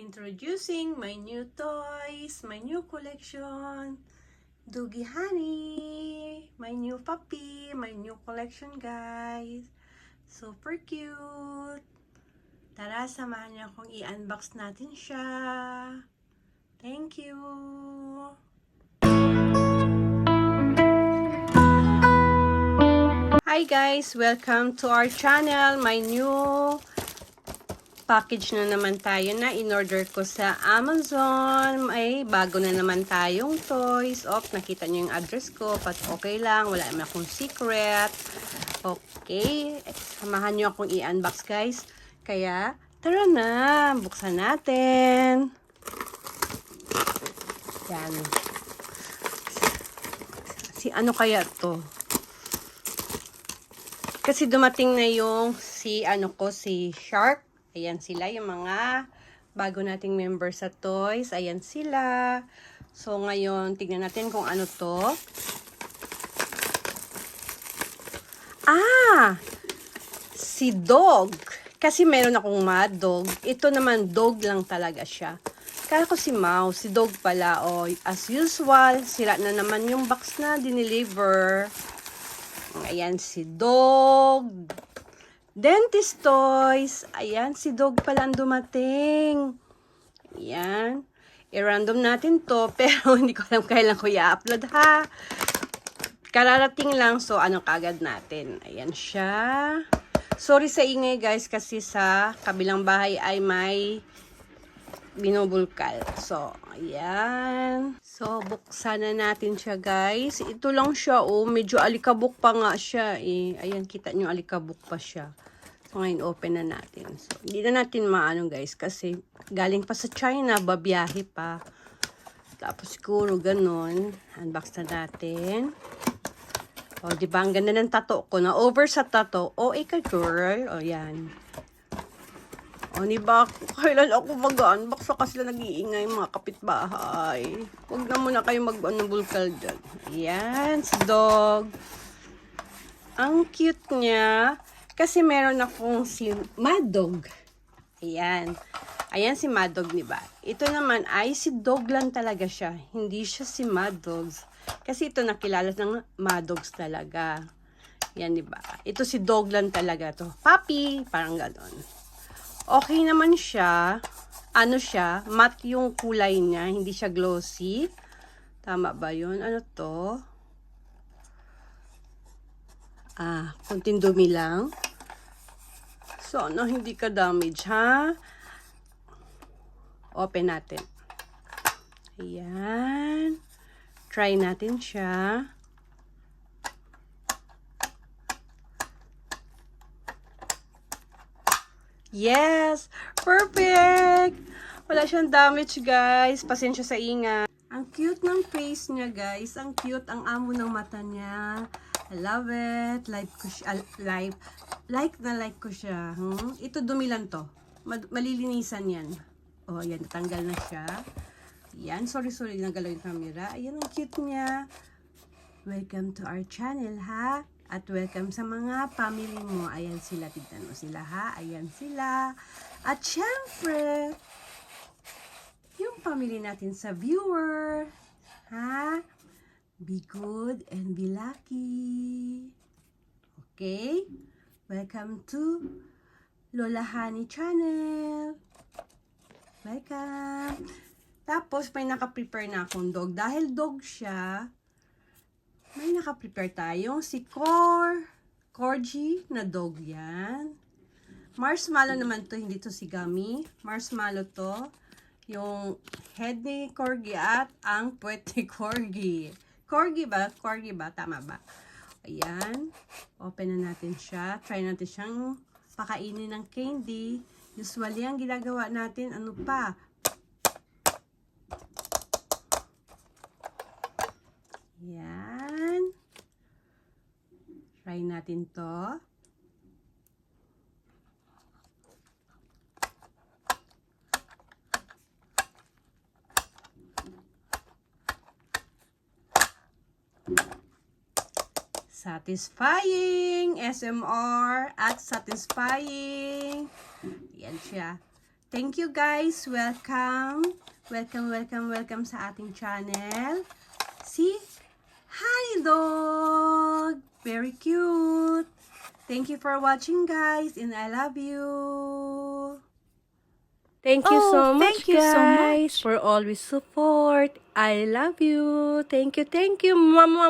Introducing my new toys, my new collection. Doogie Honey, my new puppy, my new collection, guys. Super cute. Tara, samahan niyo akong i-unbox natin siya. Thank you. Hi guys, welcome to our channel. My new package na naman tayo na in-order ko sa Amazon. May bago na naman tayong toys. Nakita niyo yung address ko. But okay lang. Wala naman akong secret. Okay. Samahan niyo akong i-unbox, guys. Kaya, tara na. Buksan natin. Yan. Ano kaya to? Kasi dumating na yung si Shark. Ayan sila, yung mga bago nating members sa toys. Ayan sila. So, ngayon, tignan natin kung ano to. Si Dog. Kasi meron akong Mad Dog. Ito naman, Dog lang talaga siya. Kaya ko si Mouse, si Dog pala. As usual, sira na naman yung box na dineliver. Ayan si Dog. Dentist toys. Ayan, si Dog pala ang dumating. Ayan. I-random natin to, pero hindi ko alam kailan ko i-upload, ha. Kararating lang, so kagad natin. Ayan siya. Sorry sa ingay, guys, kasi sa kabilang bahay ay may binubulkal. So, ayan. So, buksan na natin siya, guys. Ito lang siya, medyo alikabok pa nga siya, Ayan, kita nyo, alikabok pa siya. So, ngayon, open na natin. So, hindi na natin guys, kasi galing pa sa China, babiyahe pa. Tapos, siguro, ganun. Unbox na natin. Diba, ang ganda ng tato ko, na over sa tato. Ika girl. Yan. Diba, kailan ako mag-unbox kasi sila nag-iingay mga kapitbahay. Huwag na muna kayo mag-bulkal dyan. Ayan, si Dog. Ang cute niya. Kasi meron akong si Mad Dog. Ayan. Ayan si Mad Dog, diba? Ito naman ay si Dog lang talaga siya. Hindi siya si Mad Dogs. Kasi ito nakilala ng Mad Dogs talaga. Yan, diba? Ito si Dog lang talaga to. Puppy! Parang ganon. Okay naman siya. Siya? Matte yung kulay niya. Hindi siya glossy. Tama ba yun? Ano to? Kunting dumi lang. So, hindi ka damage, ha? Open natin. Ayan. Try natin siya. Yes! Perfect! Wala siyang damage, guys. Pasensya sa ingay. Ang cute ng face niya, guys. Ang cute. Ang amo ng mata niya. I love it. Like ko siya. Like ko siya. Ito dumi lang to. Malilinisan yan. Yan. Tanggal na siya. Yan. Sorry. Nagalaw yung camera. Ayan ang cute niya. Welcome to our channel, ha? At welcome sa mga family mo. Ayan sila. Tignan mo sila, ha? Ayan sila. At syempre, yung family natin sa viewer. Ha? Be good and be lucky. Okay? Welcome to Lola Honey channel. Welcome. Tapos, may naka-prepare na akong dog. Dahil dog siya, may naka-prepare tayong si Corgi na dog yan. Marshmallow naman to, hindi to si Gummy. Marshmallow to. Yung head ni Corgi at ang puwet ni Corgi. Corgi ba? Tama ba? Ayan. Open na natin siya. Try natin siyang pakainin ng candy. Usually, ang ginagawa natin, pa? Ayan. Try natin to. Satisfying SMR at satisfying. Yan siya. Thank you guys. Welcome. Welcome sa ating channel. Si Honey Dog. Very cute. Thank you for watching guys and I love you. Thank you so much thank you so guys for always support. I love you. Thank you. Mwah, mwah.